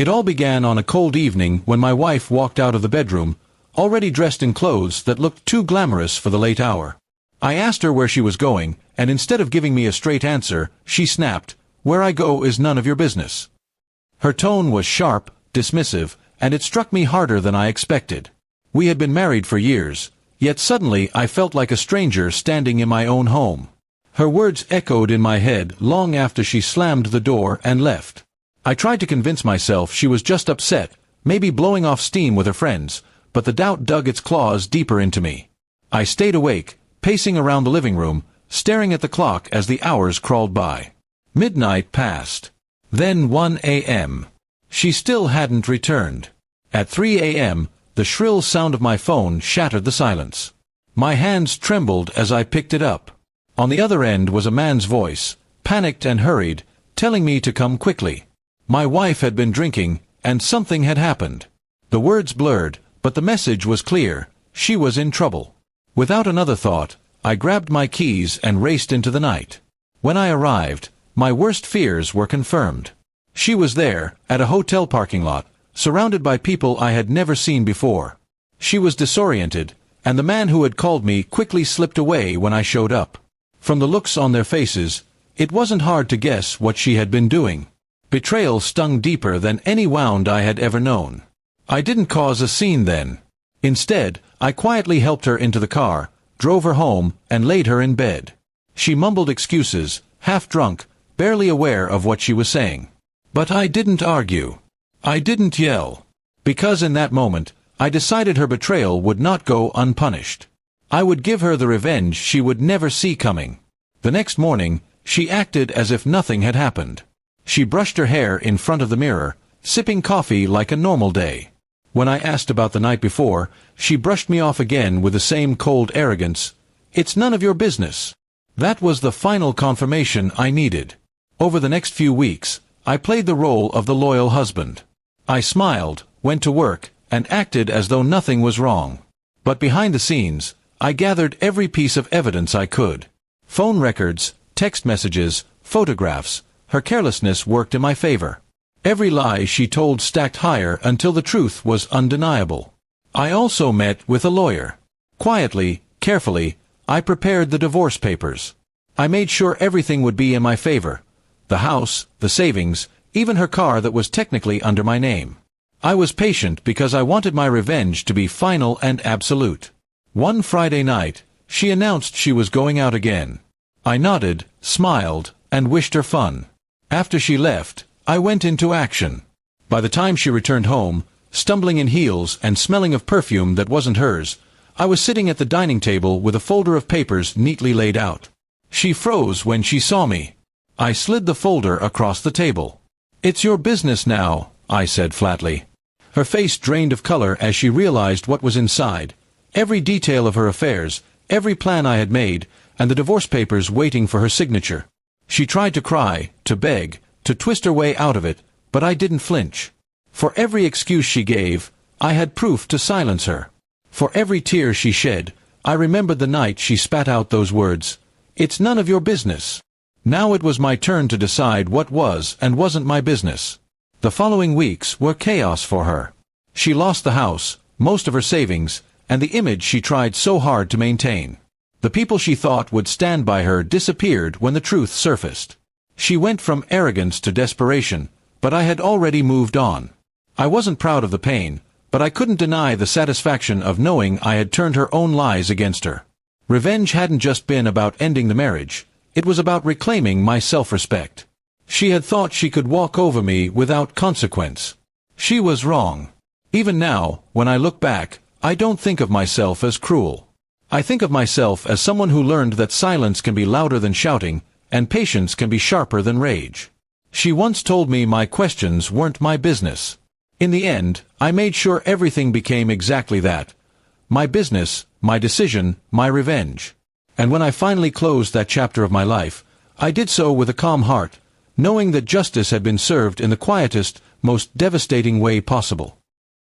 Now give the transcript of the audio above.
It all began on a cold evening when my wife walked out of the bedroom, already dressed in clothes that looked too glamorous for the late hour. I asked her where she was going, and instead of giving me a straight answer, she snapped, "Where I go is none of your business." Her tone was sharp, dismissive, and it struck me harder than I expected. We had been married for years, yet suddenly I felt like a stranger standing in my own home. Her words echoed in my head long after she slammed the door and left. I tried to convince myself she was just upset, maybe blowing off steam with her friends, but the doubt dug its claws deeper into me. I stayed awake, pacing around the living room, staring at the clock as the hours crawled by. Midnight passed. Then 1 a.m. She still hadn't returned. At 3 a.m., the shrill sound of my phone shattered the silence. My hands trembled as I picked it up. On the other end was a man's voice, panicked and hurried, telling me to come quickly. My wife had been drinking, and something had happened. The words blurred, but the message was clear. She was in trouble. Without another thought, I grabbed my keys and raced into the night. When I arrived, my worst fears were confirmed. She was there, at a hotel parking lot, surrounded by people I had never seen before. She was disoriented, and the man who had called me quickly slipped away when I showed up. From the looks on their faces, it wasn't hard to guess what she had been doing. Betrayal stung deeper than any wound I had ever known. I didn't cause a scene then. Instead, I quietly helped her into the car, drove her home, and laid her in bed. She mumbled excuses, half drunk, barely aware of what she was saying. But I didn't argue. I didn't yell. Because in that moment, I decided her betrayal would not go unpunished. I would give her the revenge she would never see coming. The next morning, she acted as if nothing had happened. She brushed her hair in front of the mirror, sipping coffee like a normal day. When I asked about the night before, she brushed me off again with the same cold arrogance. "It's none of your business." That was the final confirmation I needed. Over the next few weeks, I played the role of the loyal husband. I smiled, went to work, and acted as though nothing was wrong. But behind the scenes, I gathered every piece of evidence I could. Phone records, text messages, photographs. Her carelessness worked in my favor. Every lie she told stacked higher until the truth was undeniable. I also met with a lawyer. Quietly, carefully, I prepared the divorce papers. I made sure everything would be in my favor. The house, the savings, even her car that was technically under my name. I was patient because I wanted my revenge to be final and absolute. One Friday night, she announced she was going out again. I nodded, smiled, and wished her fun. After she left, I went into action. By the time she returned home, stumbling in heels and smelling of perfume that wasn't hers, I was sitting at the dining table with a folder of papers neatly laid out. She froze when she saw me. I slid the folder across the table. "It's your business now," I said flatly. Her face drained of color as she realized what was inside. Every detail of her affairs, every plan I had made, and the divorce papers waiting for her signature. She tried to cry, to beg, to twist her way out of it, but I didn't flinch. For every excuse she gave, I had proof to silence her. For every tear she shed, I remembered the night she spat out those words, "It's none of your business." Now it was my turn to decide what was and wasn't my business. The following weeks were chaos for her. She lost the house, most of her savings, and the image she tried so hard to maintain. The people she thought would stand by her disappeared when the truth surfaced. She went from arrogance to desperation, but I had already moved on. I wasn't proud of the pain, but I couldn't deny the satisfaction of knowing I had turned her own lies against her. Revenge hadn't just been about ending the marriage, it was about reclaiming my self-respect. She had thought she could walk over me without consequence. She was wrong. Even now, when I look back, I don't think of myself as cruel. I think of myself as someone who learned that silence can be louder than shouting, and patience can be sharper than rage. She once told me my questions weren't my business. In the end, I made sure everything became exactly that. My business, my decision, my revenge. And when I finally closed that chapter of my life, I did so with a calm heart, knowing that justice had been served in the quietest, most devastating way possible.